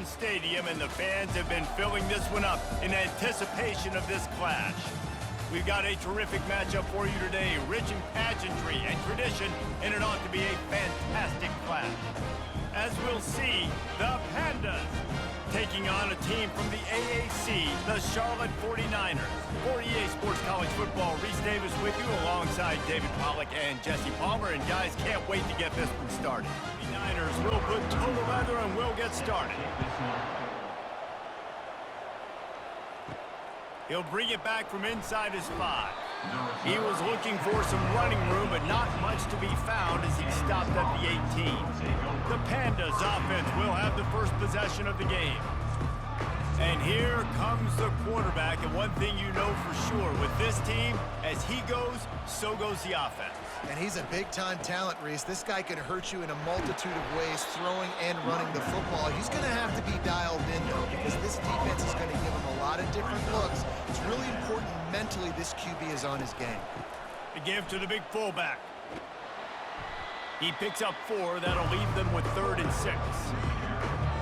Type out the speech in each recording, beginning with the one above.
Stadium, and the fans have been filling this one up in anticipation of this clash. We've got a terrific matchup for you today, rich in pageantry and tradition, and it ought to be a fantastic clash. As we'll see, the Pandas taking on a team from the AAC, the Charlotte 49ers. For EA Sports College Football, Reese Davis with you alongside David Pollack and Jesse Palmer, and guys, can't wait to get this one started. The Niners will put total leather and we'll get started. He'll bring it back from inside his 5. He was looking for some running room, but not much to be found as he stopped at the 18. The Pandas offense will have the first possession of the game. And here comes the quarterback, and one thing you know for sure, with this team, as he goes, so goes the offense. And he's a big-time talent, Reese. This guy can hurt you in a multitude of ways, throwing and running the football. He's going to have to be dialed in, though, because this defense is going to give him a lot of different looks. It's really important mentally this QB is on his game. The give to the big fullback. He picks up 4. That'll leave them with 3rd and 6.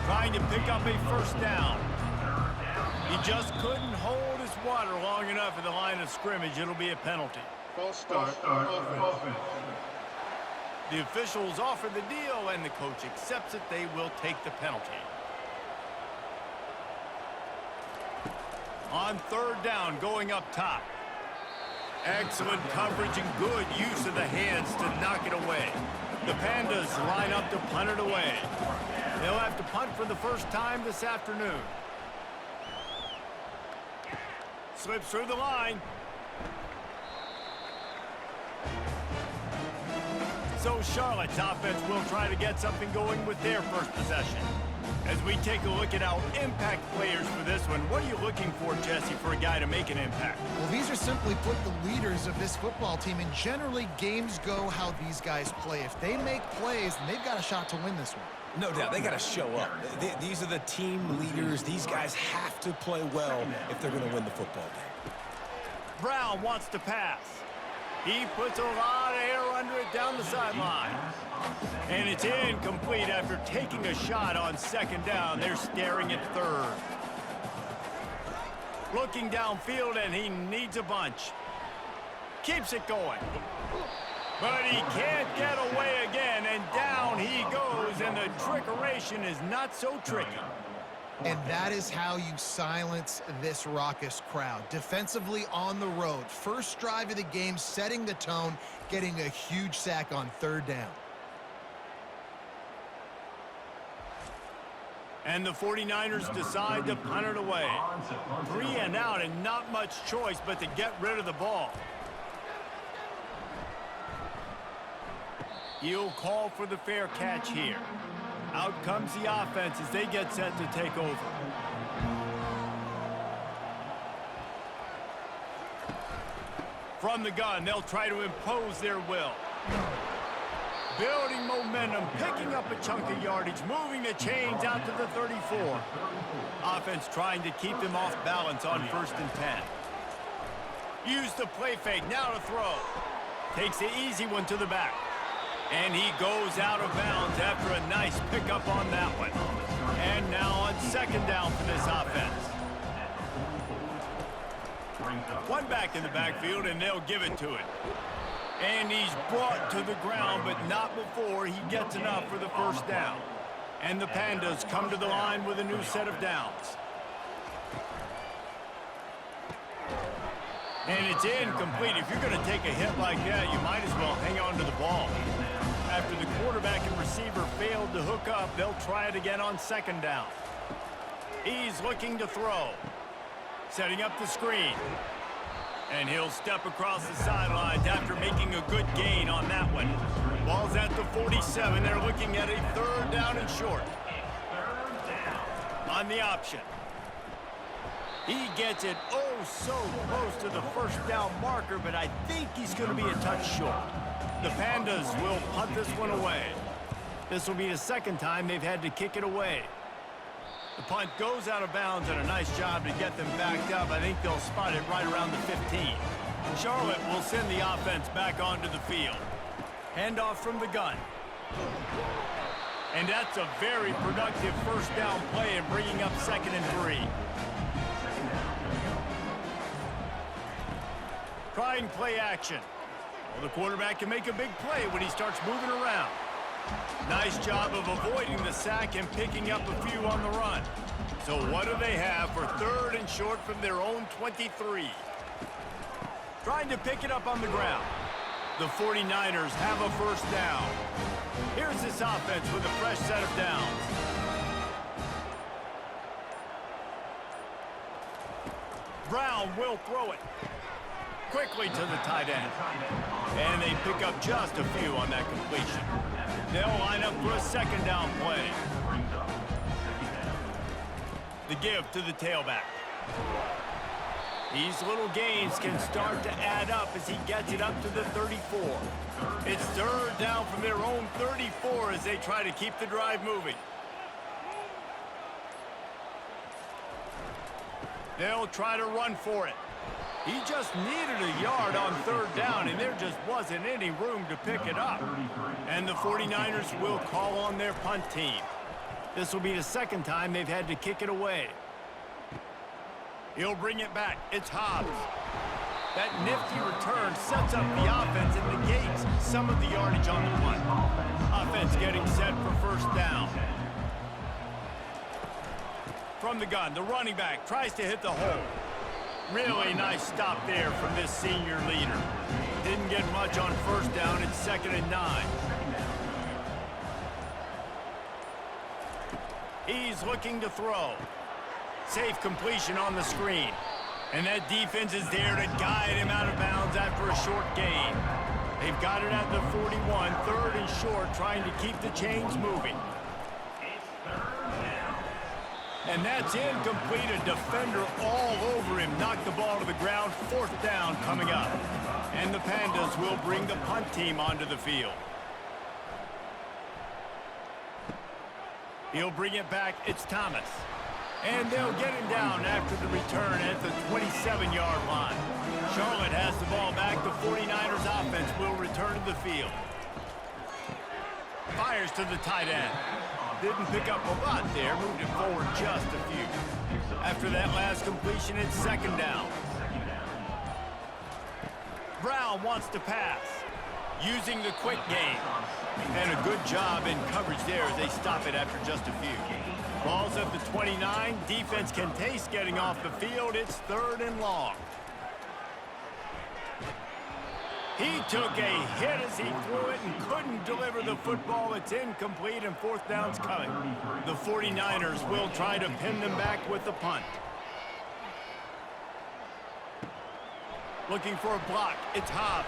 Trying to pick up a first down. He just couldn't hold his water long enough at the line of scrimmage. It'll be a penalty. False start, offense. The officials offer the deal, and the coach accepts it. They will take the penalty. On 3rd down, going up top. Excellent coverage and good use of the hands to knock it away. The Pandas line up to punt it away. They'll have to punt for the first time this afternoon. Slips through the line. So Charlotte's offense will try to get something going with their first possession. As we take a look at our impact players for this one, what are you looking for, Jesse, for a guy to make an impact? Well, these are simply put the leaders of this football team, and generally games go how these guys play. If they make plays, then they've got a shot to win this one. No doubt, they got to show up. These are the team leaders. These guys have to play well if they're going to win the football game. Brown wants to pass. He puts a lot of air under it down the sideline. And it's incomplete after taking a shot on 2nd down. They're staring at 3rd. Looking downfield, and he needs a bunch. Keeps it going. But he can't get away again, and down he goes, and the trickeration is not so tricky. And that is how you silence this raucous crowd. Defensively on the road. First drive of the game, setting the tone, getting a huge sack on 3rd down. And the 49ers decide to punt it away. 3 and out, and not much choice but to get rid of the ball. He'll call for the fair catch here. Out comes the offense as they get set to take over. From the gun, they'll try to impose their will. Building momentum, picking up a chunk of yardage, moving the chains out to the 34. Offense trying to keep them off balance on 1st and 10. Use the play fake, now to throw. Takes the easy one to the back. And he goes out of bounds after a nice pickup on that one. And now on 2nd down for this offense. One back in the backfield, and they'll give it to it. And he's brought to the ground, but not before he gets enough for the first down. And the Pandas come to the line with a new set of downs. And it's incomplete. If you're going to take a hit like that, you might as well hang on to the ball. After the quarterback and receiver failed to hook up, they'll try it again on second down. He's looking to throw. Setting up the screen. And he'll step across the sidelines after making a good gain on that one. Ball's at the 47. They're looking at a third down and short. On the option. He gets it oh so close to the first down marker, but I think he's going to be a touch short. The Pandas will punt this one away. This will be the second time they've had to kick it away. The punt goes out of bounds, and a nice job to get them backed up. I think they'll spot it right around the 15. Charlotte will send the offense back onto the field. Handoff from the gun. And that's a very productive first down play and bringing up 2nd and 3. Trying play action. Well, the quarterback can make a big play when he starts moving around. Nice job of avoiding the sack and picking up a few on the run. So what do they have for 3rd and short from their own 23? Trying to pick it up on the ground. The 49ers have a first down. Here's this offense with a fresh set of downs. Brown will throw it. Quickly to the tight end. And they pick up just a few on that completion. They'll line up for a second down play. The give to the tailback. These little gains can start to add up as he gets it up to the 34. It's 3rd down from their own 34 as they try to keep the drive moving. They'll try to run for it. He just needed a yard on 3rd down, and there just wasn't any room to pick it up. And the 49ers will call on their punt team. This will be the second time they've had to kick it away. He'll bring it back. It's Hobbs. That nifty return sets up the offense and negates some of the yardage on the punt. Offense getting set for first down. From the gun, the running back tries to hit the hole. Really nice stop there from this senior leader. Didn't get much on first down. It's 2nd and 9. He's looking to throw. Safe completion on the screen. And that defense is there to guide him out of bounds after a short gain. They've got it at the 41, 3rd and short, trying to keep the chains moving. And that's incomplete. A defender all over him. Knocked the ball to the ground. 4th down coming up. And the Pandas will bring the punt team onto the field. He'll bring it back. It's Thomas. And they'll get him down after the return at the 27-yard line. Charlotte has the ball back. The 49ers offense will return to the field. Fires to the tight end. Didn't pick up a lot there. Moved it forward just a few. After that last completion, it's 2nd down. Brown wants to pass. Using the quick game. And a good job in coverage there as they stop it after just a few. Ball's at the 29. Defense can taste getting off the field. It's 3rd and long. He took a hit as he threw it and couldn't deliver the football. It's incomplete and 4th down's coming. The 49ers will try to pin them back with the punt. Looking for a block. It's Hobbs.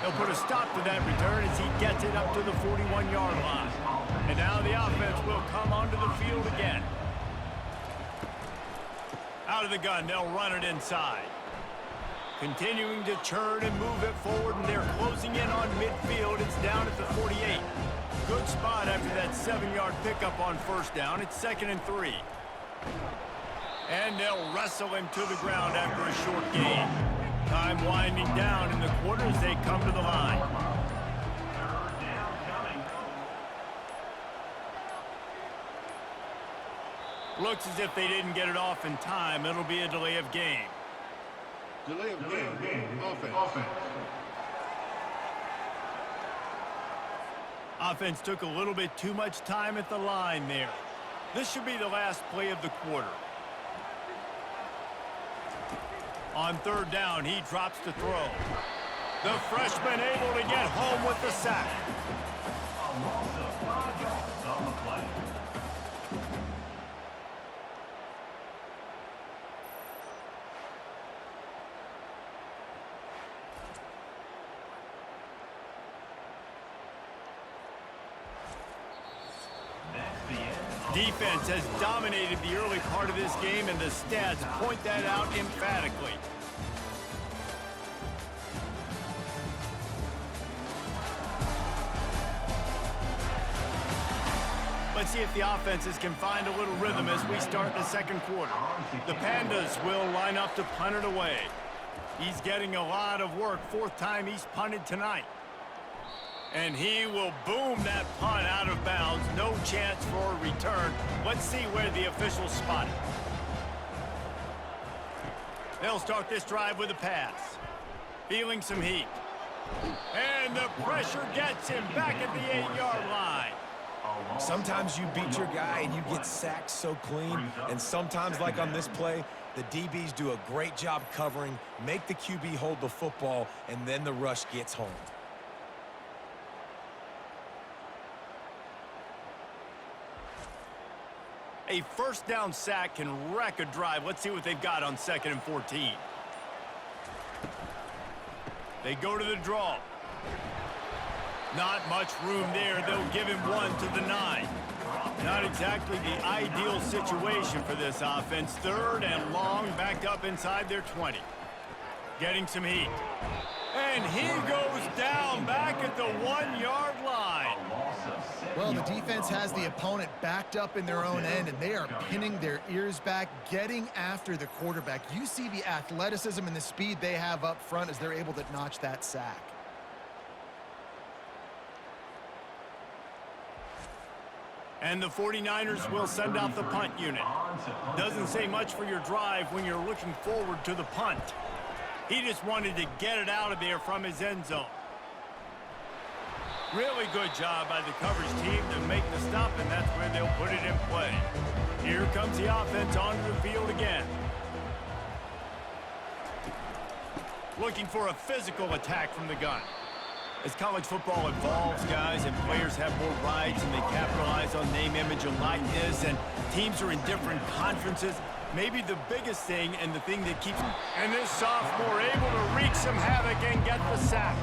They'll put a stop to that return as he gets it up to the 41-yard line. And now the offense will come onto the field again. Out of the gun, they'll run it inside. Continuing to churn and move it forward, and they're closing in on midfield. It's down at the 48. Good spot after that 7-yard pickup on first down. It's 2nd and 3. And they'll wrestle him to the ground after a short gain. Time winding down in the quarter as they come to the line. Looks as if they didn't get it off in time. It'll be a delay of game. Delay of game. Offense. Offense took a little bit too much time at the line there. This should be the last play of the quarter. On third down, he drops to throw. The freshman able to get home with the sack. Defense has dominated the early part of this game, and the stats point that out emphatically. Let's see if the offenses can find a little rhythm as we start the second quarter. The Pandas will line up to punt it away. He's getting a lot of work. Fourth time he's punted tonight. And he will boom that punt out of bounds. No chance for a return. Let's see where the officials spot it. They'll start this drive with a pass. Feeling some heat. And the pressure gets him back at the 8-yard line. Sometimes you beat your guy and you get sacked so clean. And sometimes, like on this play, the DBs do a great job covering, make the QB hold the football, and then the rush gets home. A first down sack can wreck a drive. Let's see what they've got on 2nd and 14. They go to the draw. Not much room there. They'll give him one to the 9. Not exactly the ideal situation for this offense. Third and long, backed up inside their 20. Getting some heat. And he goes down back at the 1-yard line. Well, the defense has the opponent backed up in their own end, and they are pinning their ears back, getting after the quarterback. You see the athleticism and the speed they have up front as they're able to notch that sack. And the 49ers will send out the punt unit. Doesn't say much for your drive when you're looking forward to the punt. He just wanted to get it out of there from his end zone. Really good job by the coverage team to make the stop, and that's where they'll put it in play. Here comes the offense onto the field again. Looking for a physical attack from the gun. As college football evolves, guys, and players have more rights and they capitalize on name, image, and likeness, and teams are in different conferences, maybe the biggest thing and the thing that keeps... And this sophomore able to wreak some havoc and get the sack.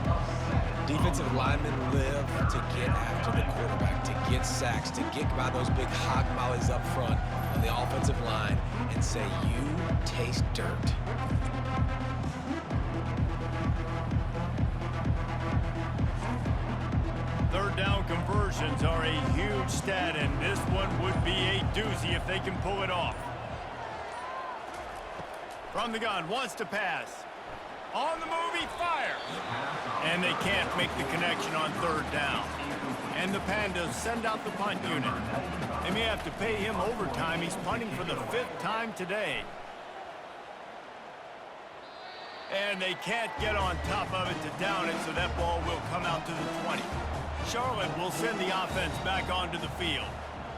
Defensive linemen live to get after the quarterback, to get sacks, to get by those big hog mollies up front on the offensive line and say, you taste dirt. Third down conversions are a huge stat, and this one would be a doozy if they can pull it off. From the gun, wants to pass. On the move, he fires. And they can't make the connection on third down. And the Pandas send out the punt unit. They may have to pay him overtime. He's punting for the 5th time today. And they can't get on top of it to down it, so that ball will come out to the 20. Charlotte will send the offense back onto the field.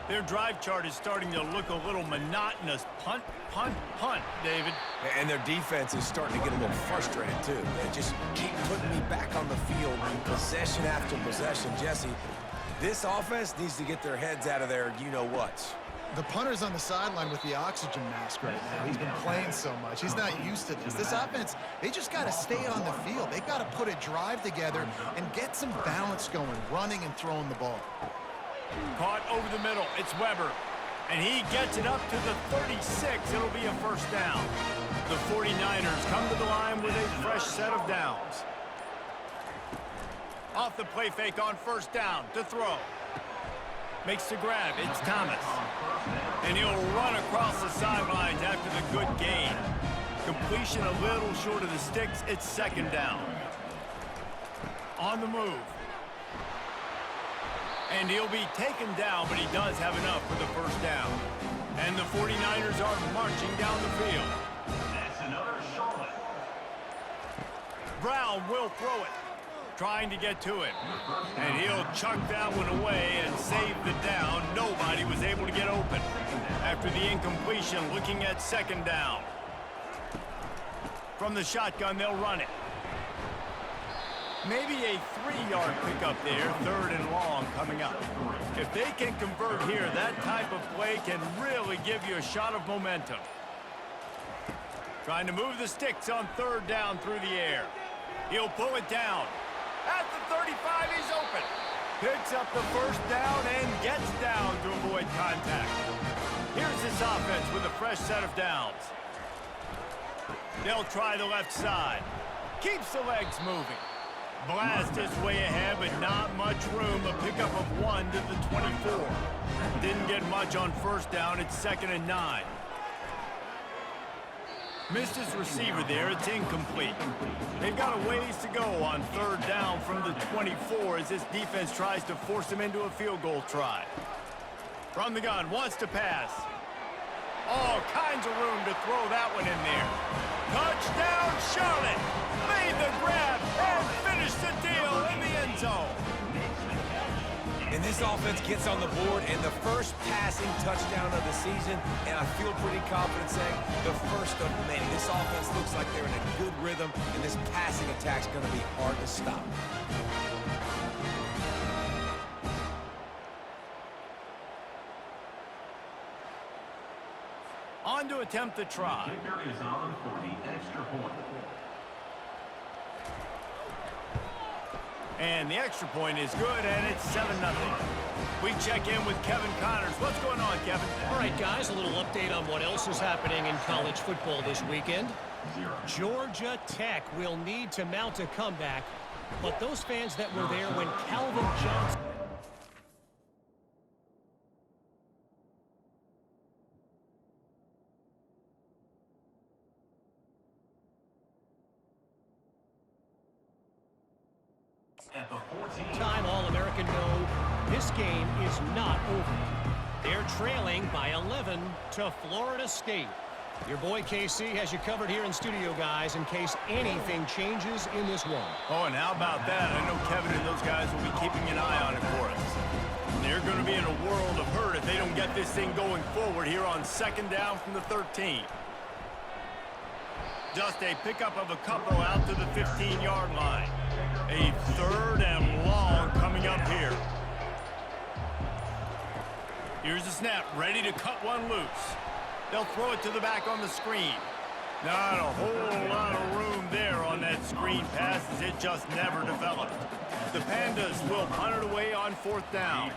Their drive chart is starting to look a little monotonous. Punt, punt, punt, David. And their defense is starting to get a little frustrated, too. They just keep putting me back on the field, possession after possession. Jesse, this offense needs to get their heads out of their you-know-whats. The punter's on the sideline with the oxygen mask right now. He's been playing so much. He's not used to this. This offense, they just got to stay on the field. They've got to put a drive together and get some balance going, running and throwing the ball. Caught over the middle. It's Weber. And he gets it up to the 36. It'll be a first down. The 49ers come to the line with a fresh set of downs. Off the play fake on first down to throw. Makes the grab. It's Thomas. And he'll run across the sidelines after the good gain. Completion a little short of the sticks. It's second down. On the move. And he'll be taken down, but he does have enough for the first down. And the 49ers are marching down the field. That's another Charlotte. Brown will throw it, trying to get to him. And he'll chuck that one away and save the down. Nobody was able to get open. After the incompletion, looking at second down. From the shotgun, they'll run it. Maybe a 3-yard pickup there, third and long coming up. If they can convert here, that type of play can really give you a shot of momentum. Trying to move the sticks on third down through the air. He'll pull it down. At the 35, he's open. Picks up the first down and gets down to avoid contact. Here's this offense with a fresh set of downs. They'll try the left side. Keeps the legs moving. Blast his way ahead, but not much room. A pickup of 1 to the 24. Didn't get much on first down. It's 2nd and 9. Missed his receiver there. It's incomplete. They've got a ways to go on third down from the 24 as this defense tries to force him into a field goal try. From the gun, wants to pass. All kinds of room to throw that one in there. Touchdown, Charlotte! Made the grab and finished the deal in the end zone. And this offense gets on the board and the first passing touchdown of the season, and I feel pretty confident saying the first of many. This offense looks like they're in a good rhythm, and this passing attack's going to be hard to stop. On to attempt the try. Kicker is on for the extra point. And the extra point is good, and it's 7-0. We check in with Kevin Connors. What's going on, Kevin? All right, guys, a little update on what else is happening in college football this weekend. Georgia Tech will need to mount a comeback, but those fans that were there when Calvin Johnson... Time All-American know this game is not over. They're trailing by 11 to Florida State. Your boy KC has you covered here in studio, guys, in case anything changes in this one. Oh, and how about that? I know Kevin and those guys will be keeping an eye on it for us. They're going to be in a world of hurt if they don't get this thing going forward here on second down from the 13. Just a pickup of a couple out to the 15-yard line. A third and long coming up here. Here's the snap, ready to cut one loose. They'll throw it to the back on the screen. Not a whole lot of room there on that screen pass as it just never developed. The Pandas will punt it away on fourth down.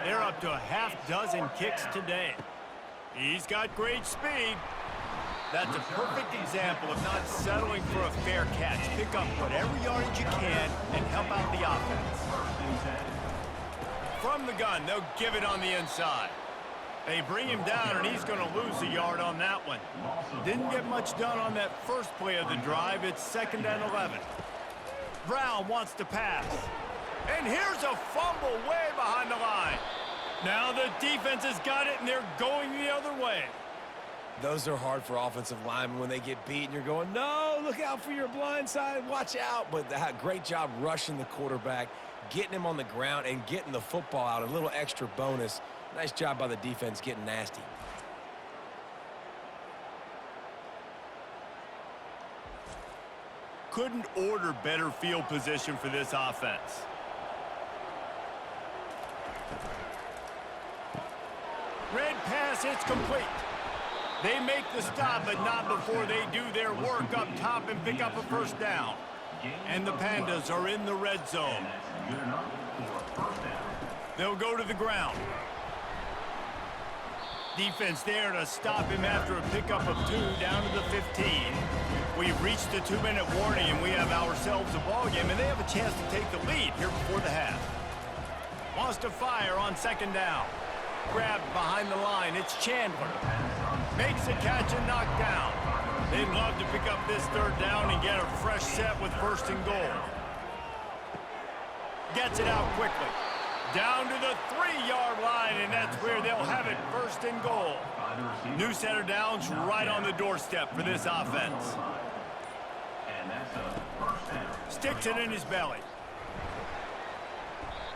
They're up to a half-dozen kicks today. He's got great speed. That's a perfect example of not settling for a fair catch. Pick up whatever yardage you can and help out the offense. From the gun, they'll give it on the inside. They bring him down, and he's going to lose a yard on that one. Didn't get much done on that first play of the drive. It's 2nd and 11. Brown wants to pass. And here's a fumble way behind the line. Now the defense has got it, and they're going the other way. Those are hard for offensive linemen when they get beat and you're going, no, look out for your blind side, watch out. But great job rushing the quarterback, getting him on the ground and getting the football out, a little extra bonus. Nice job by the defense getting nasty. Couldn't order better field position for this offense. Red pass, it's complete. They make the stop, but not before they do their work up top and pick up a first down. And the Pandas are in the red zone. They'll go to the ground. Defense there to stop him after a pickup of 2 down to the 15. We've reached the 2-minute warning, and we have ourselves a ball game, and they have a chance to take the lead here before the half. Wants to fire on second down. Grabbed behind the line. It's Chandler. Makes a catch and knocked down. They'd love to pick up this third down and get a fresh set with first and goal. Gets it out quickly. Down to the 3-yard line, and that's where they'll have it, first and goal. New set of downs right on the doorstep for this offense. And that's a first down. Sticks it in his belly.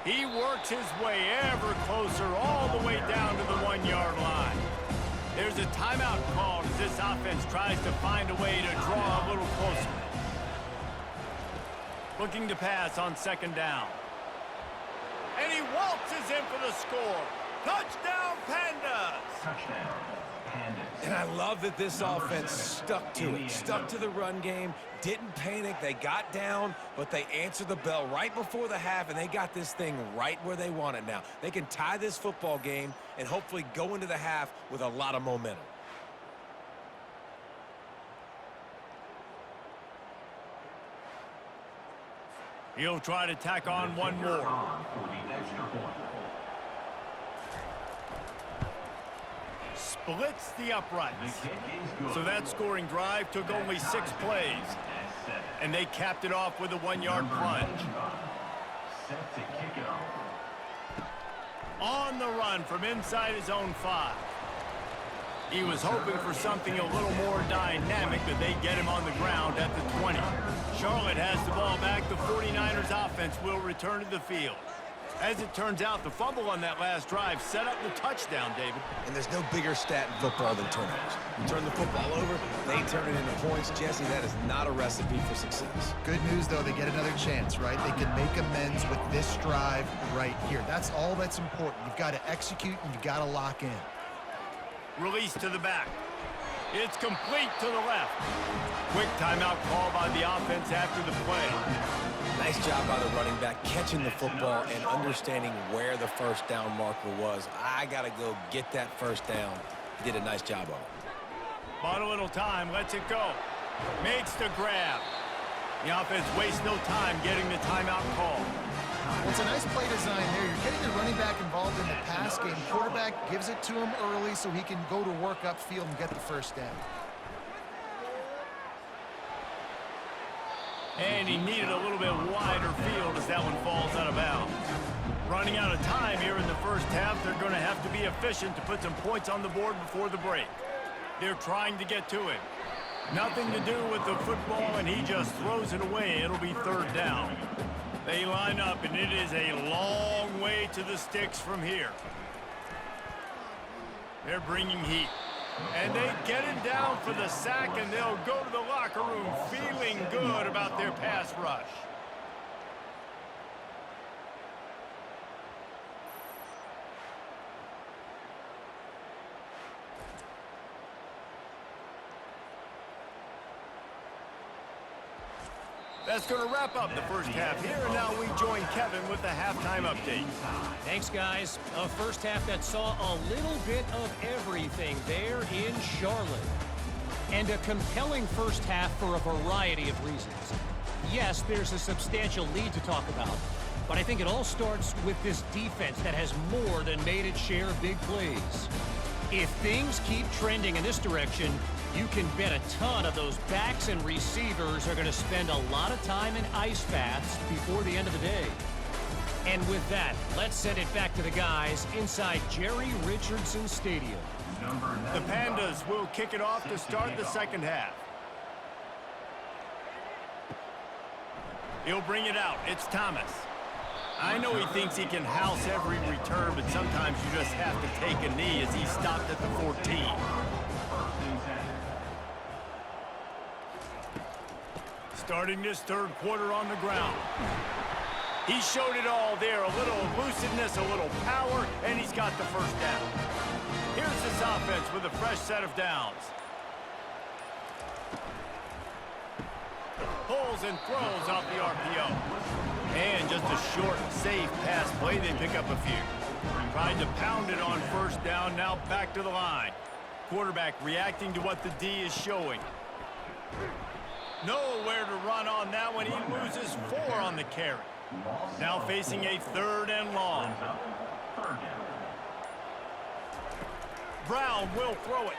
He works his way ever closer all the way down to the 1-yard line. There's a timeout called as this offense tries to find a way to draw a little closer. Looking to pass on 2nd down. And he waltzes in for the score. Touchdown, Pandas! Touchdown, Pandas. And I love that this offense stuck to it, stuck to the run game, didn't panic. They got down, but they answered the bell right before the half, and they got this thing right where they want it now. They can tie this football game and hopefully go into the half with a lot of momentum. He'll try to tack on one more. For the extra point. Splits the uprights. The kick is good. So that scoring drive took only 6 plays. And they capped it off with a 1-yard plunge. Set to kick it off. On the run from inside his own 5. He was hoping for something a little more dynamic, but they get him on the ground at the 20. Charlotte has the ball back. The 49ers offense will return to the field. As it turns out, the fumble on that last drive set up the touchdown, David. And there's no bigger stat in football than turnovers. You turn the football over, they turn it into points. Jesse, that is not a recipe for success. Good news, though, they get another chance, right? They can make amends with this drive right here. That's all that's important. You've got to execute and you've got to lock in. Release to the back. It's complete to the left. Quick timeout call by the offense after the play. Nice job by the running back catching the football and understanding where the first down marker was. I got to go get that first down. He did a nice job of it. Bought a little time, lets it go. Makes the grab. The offense wastes no time getting the timeout call. Well, it's a nice play design there. You're getting the running back involved in the pass game. Quarterback gives it to him early so he can go to work upfield and get the first down. And he needed a little bit wider field as that one falls out of bounds. Running out of time here in the first half, they're going to have to be efficient to put some points on the board before the break. They're trying to get to him. Nothing to do with the football, and he just throws it away. It'll be 3rd down. They line up, and it is a long way to the sticks from here. They're bringing heat. And they get him down for the sack, and they'll go to the locker room feeling good about their pass rush. That's going to wrap up the first half here, and now we join Kevin with the halftime update. Thanks, guys. A first half that saw a little bit of everything there in Charlotte. And a compelling first half for a variety of reasons. Yes, there's a substantial lead to talk about, but I think it all starts with this defense that has more than made its share of big plays. If things keep trending in this direction, you can bet a ton of those backs and receivers are going to spend a lot of time in ice baths before the end of the day. And with that, let's send it back to the guys inside Jerry Richardson Stadium. The Pandas will kick it off to start the second half. He'll bring it out. It's Thomas. I know he thinks he can house every return, but sometimes you just have to take a knee as he stopped at the 14. Starting this third quarter on the ground. He showed it all there, a little elusiveness, a little power, and he's got the first down. Here's this offense with a fresh set of downs. Pulls and throws off the RPO. And just a short, safe pass play, they pick up a few. Tried to pound it on first down, now back to the line. Quarterback reacting to what the D is showing. Nowhere to run on that one. He loses 4 on the carry. Now facing a 3rd and long. Brown will throw it.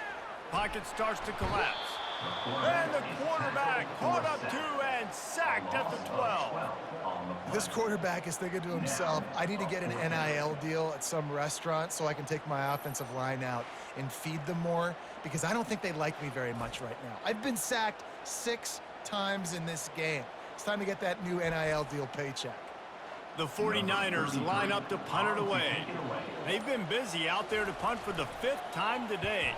Pocket starts to collapse. And the quarterback caught up to and sacked at the 12. This quarterback is thinking to himself, I need to get an NIL deal at some restaurant so I can take my offensive line out and feed them more, because I don't think they like me very much right now. I've been sacked 6 times in this game. It's time to get that new NIL deal paycheck. The 49ers line up to punt it away. They've been busy out there to punt for the 5th time today.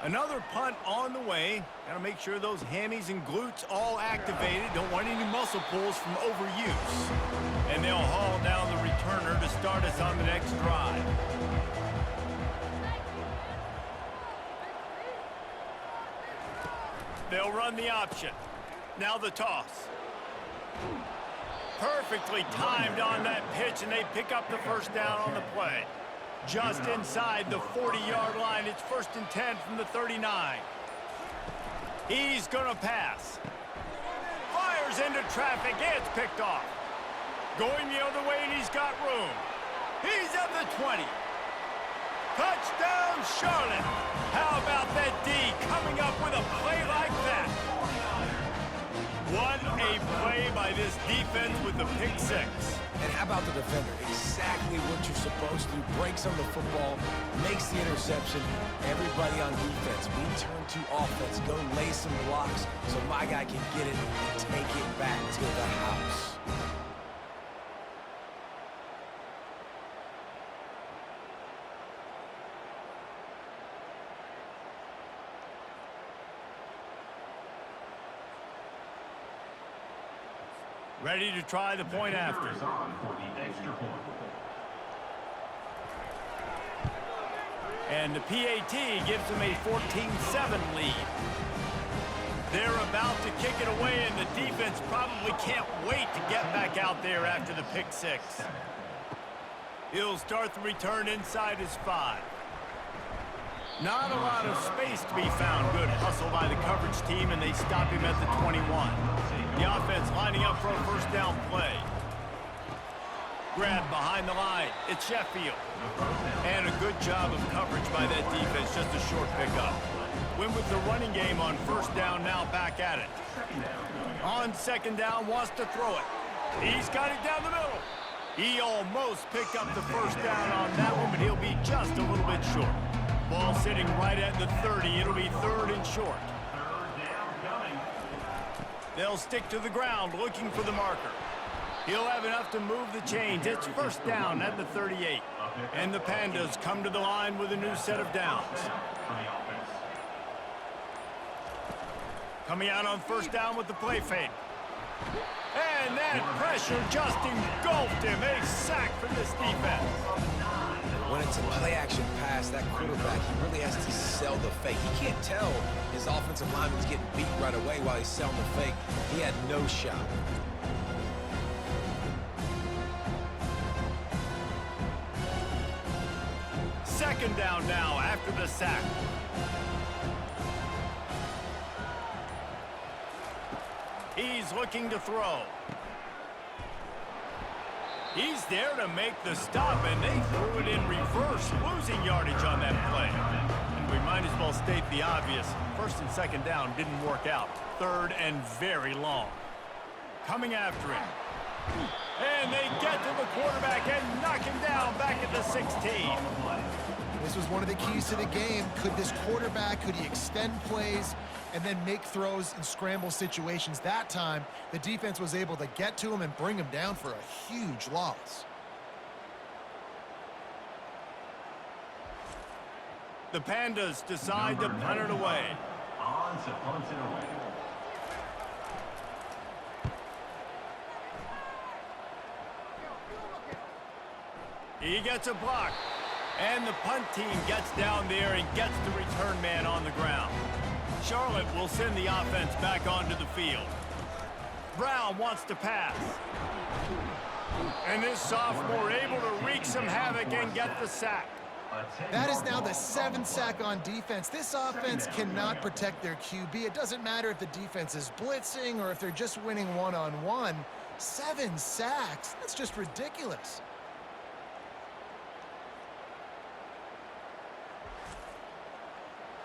Another punt on the way. Got to make sure those hammies and glutes all activated. Don't want any muscle pulls from overuse. And they'll haul down the returner to start us on the next drive. They'll run the option. Now the toss. Perfectly timed on that pitch, and they pick up the first down on the play. Just inside the 40-yard line. It's 1st and 10 from the 39. He's going to pass. Fires into traffic. It's picked off. Going the other way, and he's got room. He's at the 20. Touchdown, Charlotte. How about that D coming up with a play like that? What a play by this defense with the pick 6. And how about the defender? Exactly what you're supposed to do. Breaks on the football, makes the interception. Everybody on defense, we turn to offense. Go lay some blocks so my guy can get it and take it back to the house. Ready to try the point after. And the PAT gives them a 14-7 lead. They're about to kick it away, and the defense probably can't wait to get back out there after the pick 6. He'll start the return inside his 5. Not a lot of space to be found. Good hustle by the coverage team, and they stop him at the 21. The offense lining up for a first down play. Grab behind the line. It's Sheffield. And a good job of coverage by that defense. Just a short pickup. Win with the running game on first down, now back at it. On second down, wants to throw it. He's got it down the middle. He almost picked up the first down on that one, but he'll be just a little bit short. Ball sitting right at the 30. It'll be 3rd and short. They'll stick to the ground looking for the marker. He'll have enough to move the chains. It's first down at the 38. And the Pandas come to the line with a new set of downs. Coming out on first down with the play fake. And that pressure just engulfed him. A sack from this defense. When it's a play-action pass, that quarterback, he really has to sell the fake. He can't tell his offensive lineman's getting beat right away while he's selling the fake. He had no shot. Second down now after the sack. He's looking to throw. He's there to make the stop, and they threw it in reverse, losing yardage on that play. And we might as well state the obvious. First and second down didn't work out. 3rd and very long. Coming after him. And they get to the quarterback and knock him down back at the 16. This was one of the keys to the game. Could this quarterback, could he extend plays and then make throws in scramble situations? That time, the defense was able to get to him and bring him down for a huge loss. The Pandas decide to punt it away. On to punt it away. He gets a block. And the punt team gets down there and gets the return man on the ground. Charlotte will send the offense back onto the field. Brown wants to pass. And this sophomore able to wreak some havoc and get the sack. That is now the 7th sack on defense. This offense cannot protect their QB. It doesn't matter if the defense is blitzing or if they're just winning one-on-one. 7 sacks, that's just ridiculous.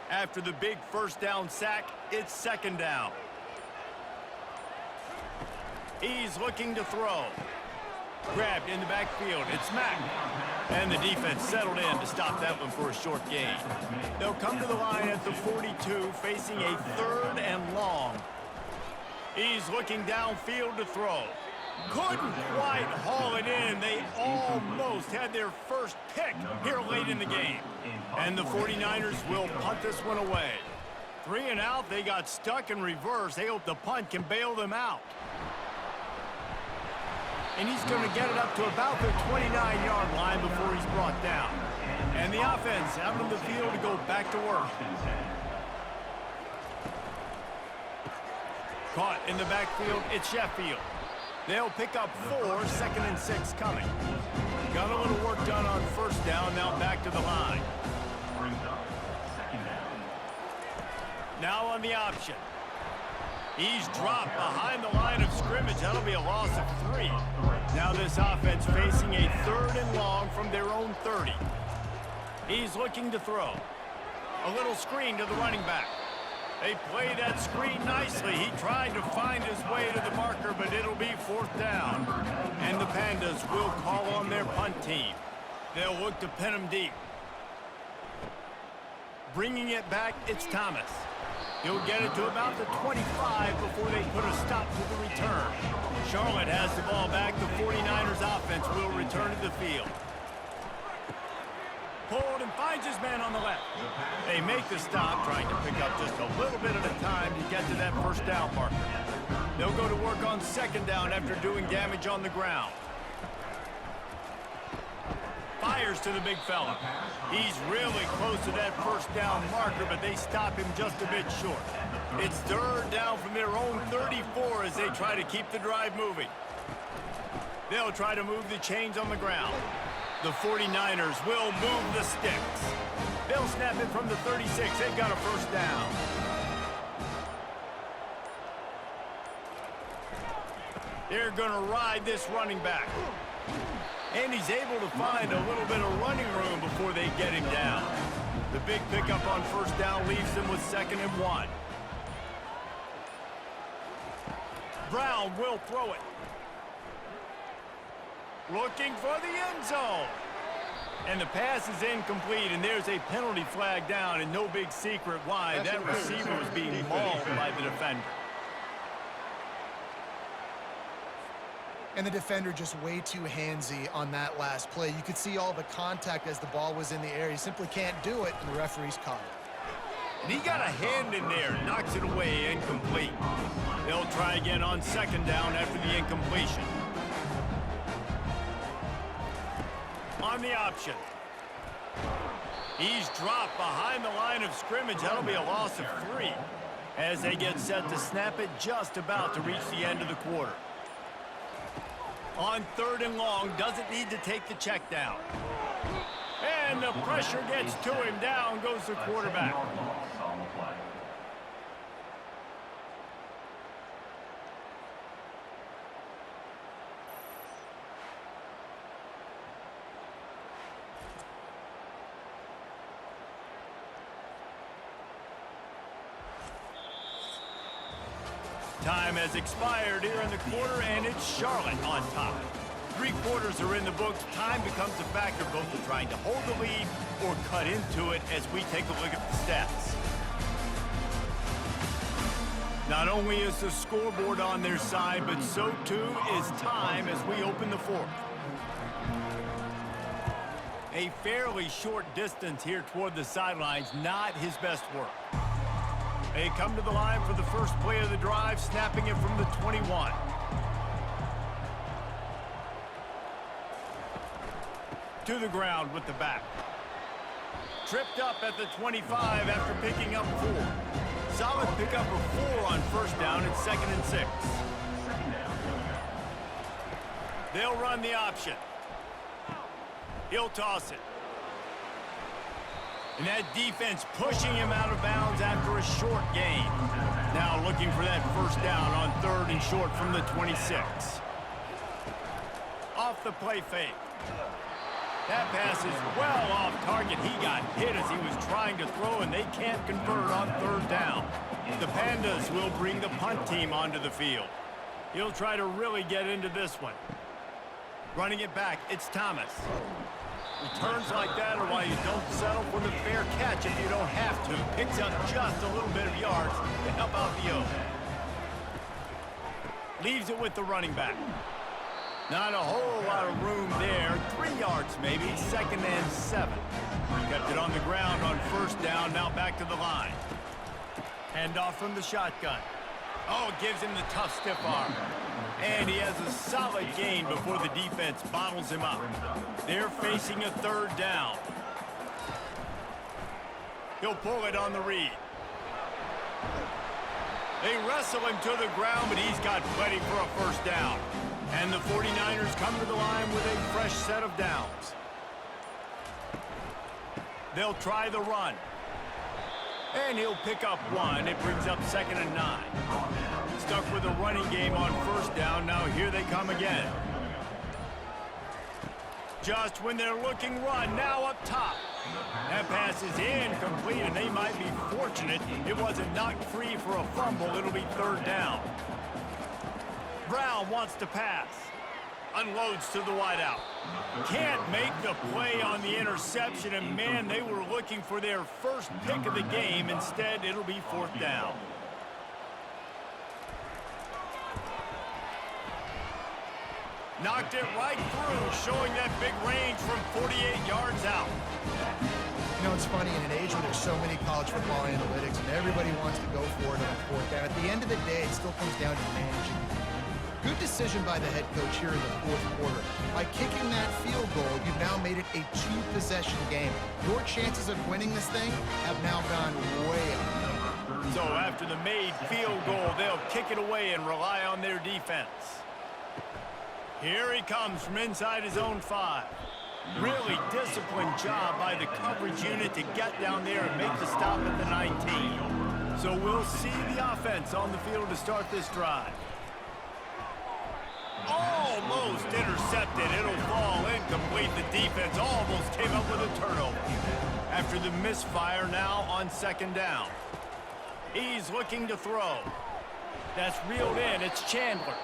After the big first down sack, it's second down. He's looking to throw. Grabbed in the backfield. It's Mack. And the defense settled in to stop that one for a short gain. They'll come to the line at the 42, facing a 3rd and long. He's looking downfield to throw. Couldn't quite haul it in. They almost had their first pick here late in the game. And the 49ers will punt this one away. 3 and out, they got stuck in reverse. They hope the punt can bail them out. And he's going to get it up to about the 29-yard line before he's brought down. And the offense out on the field to go back to work. Caught in the backfield, it's Sheffield. They'll pick up 4, 2nd and 6 coming. Got a little work done on first down, now back to the line. Now on the option. He's dropped behind the line of scrimmage. That'll be a loss of 3. Now this offense facing a 3rd and long from their own 30. He's looking to throw. A little screen to the running back. They play that screen nicely. He tried to find his way to the marker, but it'll be 4th down. And the Pandas will call on their punt team. They'll look to pin him deep. Bringing it back, it's Thomas. He'll get it to about the 25 before they put a stop to the return. Charlotte has the ball back. The 49ers offense will return to the field. Pulled and finds his man on the left. They make the stop, trying to pick up just a little bit at a time to get to that first down marker. They'll go to work on 2nd down after doing damage on the ground. Fires to the big fella. He's really close to that first down marker, but they stop him just a bit short. It's 3rd down from their own 34 as they try to keep the drive moving. They'll try to move the chains on the ground. The 49ers will move the sticks. They'll snap it from the 36. They've got a first down. They're going to ride this running back. And he's able to find a little bit of running room before they get him down. The big pickup on first down leaves them with 2nd and 1. Brown will throw it. Looking for the end zone. And the pass is incomplete, and there's a penalty flag down, and no big secret why. That receiver was being mauled by the defender. And the defender just way too handsy on that last play. You could see all the contact as the ball was in the air. He simply can't do it, and the referee's caught it. And he got a hand in there, knocks it away, incomplete. They'll try again on 2nd down after the incompletion. On the option. He's dropped behind the line of scrimmage. That'll be a loss of 3 as they get set to snap it just about to reach the end of the quarter. On 3rd and long, doesn't need to take the check down. And the pressure gets to him. Down goes the quarterback. Time has expired here in the quarter, and it's Charlotte on top. 3 quarters are in the books. Time becomes a factor both in trying to hold the lead or cut into it as we take a look at the stats. Not only is the scoreboard on their side, but so too is time as we open the 4th. A fairly short distance here toward the sidelines, not his best work. They come to the line for the first play of the drive, snapping it from the 21. To the ground with the back. Tripped up at the 25 after picking up 4. Solid pickup of 4 on first down at 2nd and 6. They'll run the option. He'll toss it. And that defense pushing him out of bounds after a short gain. Now looking for that first down on 3rd and short from the 26. Off the play fake. That pass is well off target. He got hit as he was trying to throw, and they can't convert on 3rd down. The Pandas will bring the punt team onto the field. He'll try to really get into this one. Running it back, it's Thomas. Returns like that are why you don't settle for the fair catch if you don't have to. Picks up just a little bit of yards to help out the O. Leaves it with the running back. Not a whole lot of room there. 3 yards maybe. 2nd and 7. Kept it on the ground on 1st down. Now back to the line. Handoff from the shotgun. Oh, gives him the tough stiff arm. And he has a solid gain before the defense bottles him up. They're facing a 3rd down. He'll pull it on the read. They wrestle him to the ground, but he's got plenty for a 1st down. And the 49ers come to the line with a fresh set of downs. They'll try the run. And he'll pick up 1. It brings up 2nd and 9. Stuck with a running game on 1st down. Now here they come again. Just when they're looking run, now up top. That pass is incomplete, and they might be fortunate it wasn't knocked free for a fumble. It'll be 3rd down. Brown wants to pass. Unloads to the wideout. Can't make the play on the interception, and man, they were looking for their first pick of the game. Instead, it'll be 4th down. Knocked it right through, showing that big range from 48 yards out. You know, it's funny, in an age where there's so many college football analytics and everybody wants to go for it on 4th down, at the end of the day, it still comes down to managing. Good decision by the head coach here in the 4th quarter. By kicking that field goal, you've now made it a 2-possession game. Your chances of winning this thing have now gone way up. So after the made field goal, they'll kick it away and rely on their defense. Here he comes from inside his own 5. Really disciplined job by the coverage unit to get down there and make the stop at the 19. So we'll see the offense on the field to start this drive. Almost intercepted. It'll fall incomplete. The defense almost came up with a turnover. After the misfire, now on 2nd down. He's looking to throw. That's reeled in. It's Chandler.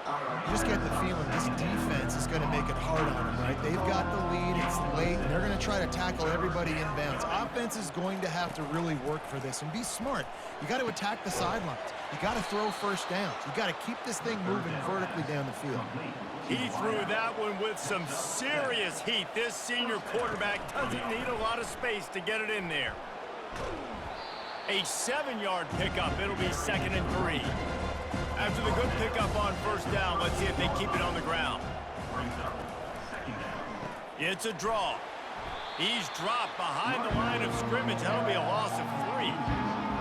You just get the feeling this defense is going to make it hard on them, right? They've got the lead, it's late, and they're going to try to tackle everybody inbounds. Offense is going to have to really work for this and be smart. You got to attack the sidelines. You got to throw 1st downs. You got to keep this thing moving vertically down the field. He threw that one with some serious heat. This senior quarterback doesn't need a lot of space to get it in there. A 7-yard pickup. It'll be 2nd and 3. After the good pickup on 1st down, let's see if they keep it on the ground. It's a draw. He's dropped behind the line of scrimmage. That'll be a loss of 3.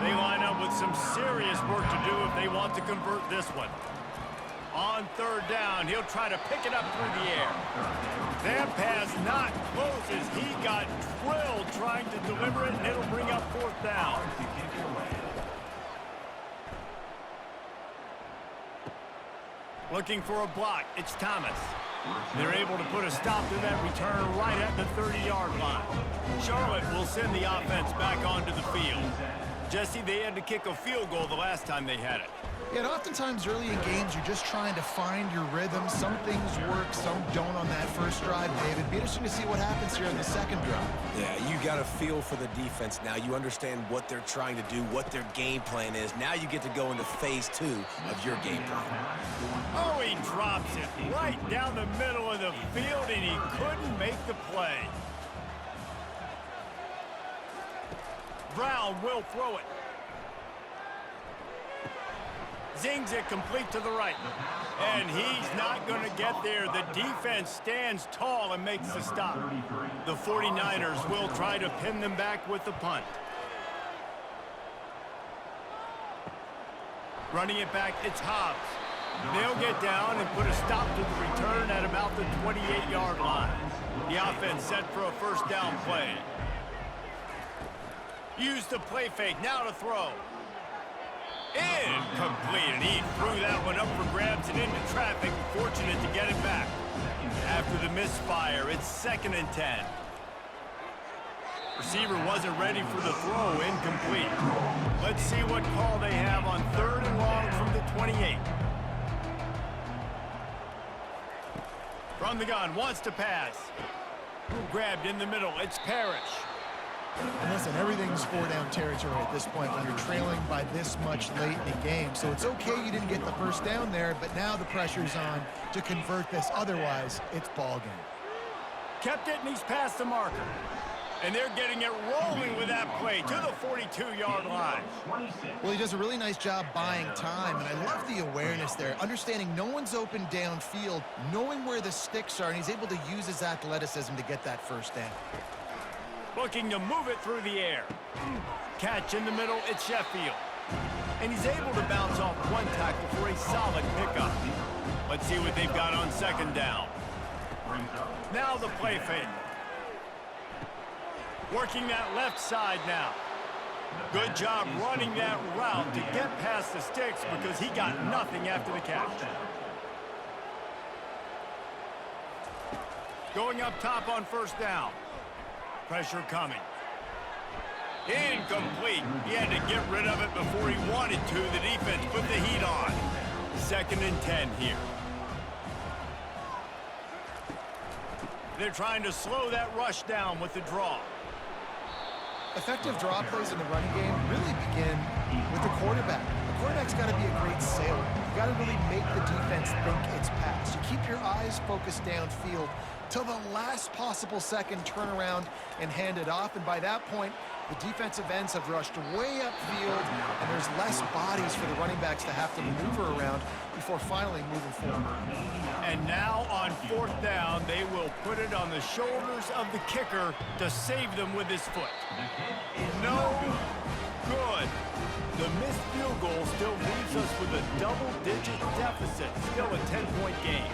They line up with some serious work to do if they want to convert this one. On 3rd down, he'll try to pick it up through the air. That pass not close as he got drilled trying to deliver it, and it'll bring up 4th down. Looking for a block. It's Thomas. They're able to put a stop to that return right at the 30-yard line. Charlotte will send the offense back onto the field. Jesse, they had to kick a field goal the last time they had it. Yeah, and oftentimes early in games, you're just trying to find your rhythm. Some things work, some don't on that first drive, David. Be interesting to see what happens here in the 2nd drive. Yeah, you got a feel for the defense now. You understand what they're trying to do, what their game plan is. Now you get to go into phase 2 of your game plan. Oh, he drops it right down the middle of the field, and he couldn't make the play. Brown will throw it. Zings it complete to the right. And he's not going to get there. The defense stands tall and makes the stop. The 49ers will try to pin them back with the punt. Running it back, it's Hobbs. They'll get down and put a stop to the return at about the 28-yard line. The offense set for a 1st down play. Use the play fake, now to throw. Incomplete, and he threw that one up for grabs and into traffic. Fortunate to get it back. After the misfire, it's 2nd and 10. Receiver wasn't ready for the throw, incomplete. Let's see what call they have on 3rd and long from the 28. From the gun, wants to pass. Grabbed in the middle, it's Parrish. And listen, everything's four-down territory at this point when you're trailing by this much late in the game. So it's okay you didn't get the first down there, but now the pressure's on to convert this. Otherwise, it's ball game. Kept it, and he's past the marker. And they're getting it rolling with that play to the 42-yard line. Well, he does a really nice job buying time, and I love the awareness there, understanding no one's open downfield, knowing where the sticks are, and he's able to use his athleticism to get that first down. Looking to move it through the air. Catch in the middle, it's Sheffield. And he's able to bounce off one tackle for a solid pickup. Let's see what they've got on second down. Now the play fake. Working that left side now. Good job running that route to get past the sticks because he got nothing after the catch. Going up top on first down. Pressure coming. Incomplete. He had to get rid of it before he wanted to. The defense put the heat on. 2nd and 10 here. They're trying to slow that rush down with the draw. Effective draw plays in the running game really begin with the quarterback. The quarterback's got to be a great sailor. You got to really make the defense think it's pass. You keep your eyes focused downfield till the last possible second, turn around and hand it off. And by that point, the defensive ends have rushed way upfield, and there's less bodies for the running backs to have to maneuver around before finally moving forward. And now on 4th down, they will put it on the shoulders of the kicker to save them with his foot. No good. The missed field goal still leaves us with a double-digit deficit, still a 10-point game.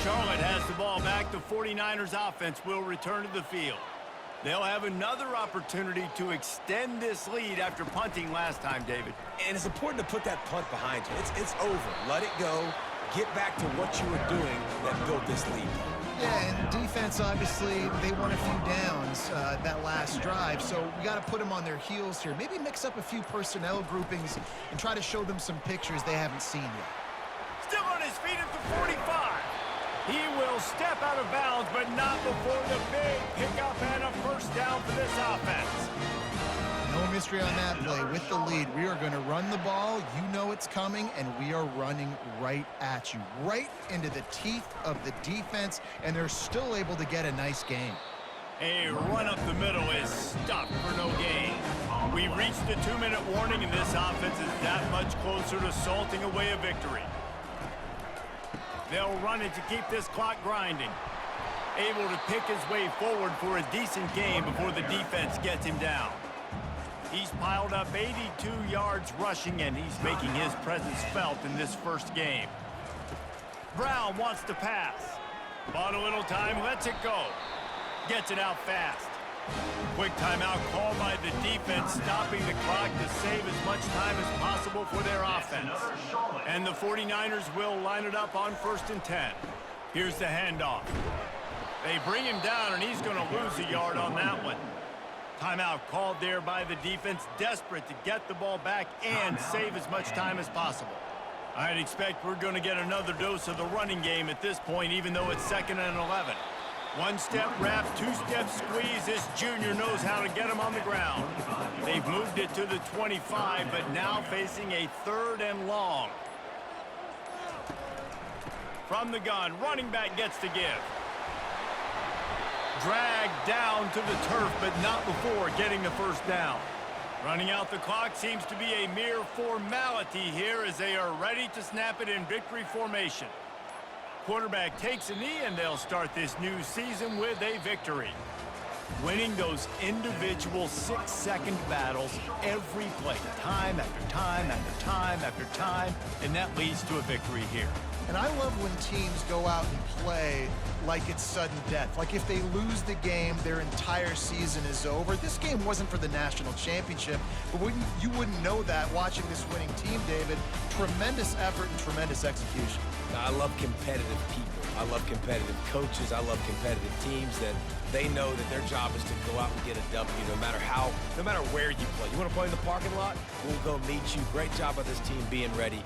Charlotte has the ball back. The 49ers offense will return to the field. They'll have another opportunity to extend this lead after punting last time, David. And it's important to put that punt behind you. It's over. Let it go. Get back to what you were doing that built this lead. Yeah, and defense, obviously, they won a few downs that last drive, so we got to put them on their heels here. Maybe mix up a few personnel groupings and try to show them some pictures they haven't seen yet. Still on his feet at the 45. He will step out of bounds, but not before the big pickup and a first down for this offense. No mystery on that play. With the lead, we are going to run the ball. You know it's coming, and we are running right at you, right into the teeth of the defense, and they're still able to get a nice gain. A run up the middle is stopped for no gain. We reached the 2-minute warning, and this offense is that much closer to salting away a victory. They'll run it to keep this clock grinding. Able to pick his way forward for a decent game before the defense gets him down. He's piled up 82 yards rushing, and he's making his presence felt in this first game. Brown wants to pass. Bought a little time, lets it go. Gets it out fast. Quick timeout called by the defense, stopping the clock to save as much time as possible for their offense. And the 49ers will line it up on 1st and 10. Here's the handoff. They bring him down, and he's going to lose a yard on that one. Timeout called there by the defense, desperate to get the ball back and save as much time as possible. I'd expect we're going to get another dose of the running game at this point, even though it's 2nd and 11. One-step wrap, two-step squeeze. This junior knows how to get him on the ground. They've moved it to the 25, but now facing a 3rd and long. From the gun, running back gets to give. Dragged down to the turf, but not before getting the first down. Running out the clock seems to be a mere formality here as they are ready to snap it in victory formation. Quarterback takes a knee, and they'll start this new season with a victory. Winning those individual 6-second battles every play, time after time after time after time, and that leads to a victory here. And I love when teams go out and play like it's sudden death. Like if they lose the game, their entire season is over. This game wasn't for the national championship, but you wouldn't know that watching this winning team, David. Tremendous effort and tremendous execution. I love competitive people. I love competitive coaches. I love competitive teams that they know that their job is to go out and get a W no matter where you play. You want to play in the parking lot? We'll go meet you. Great job by this team being ready.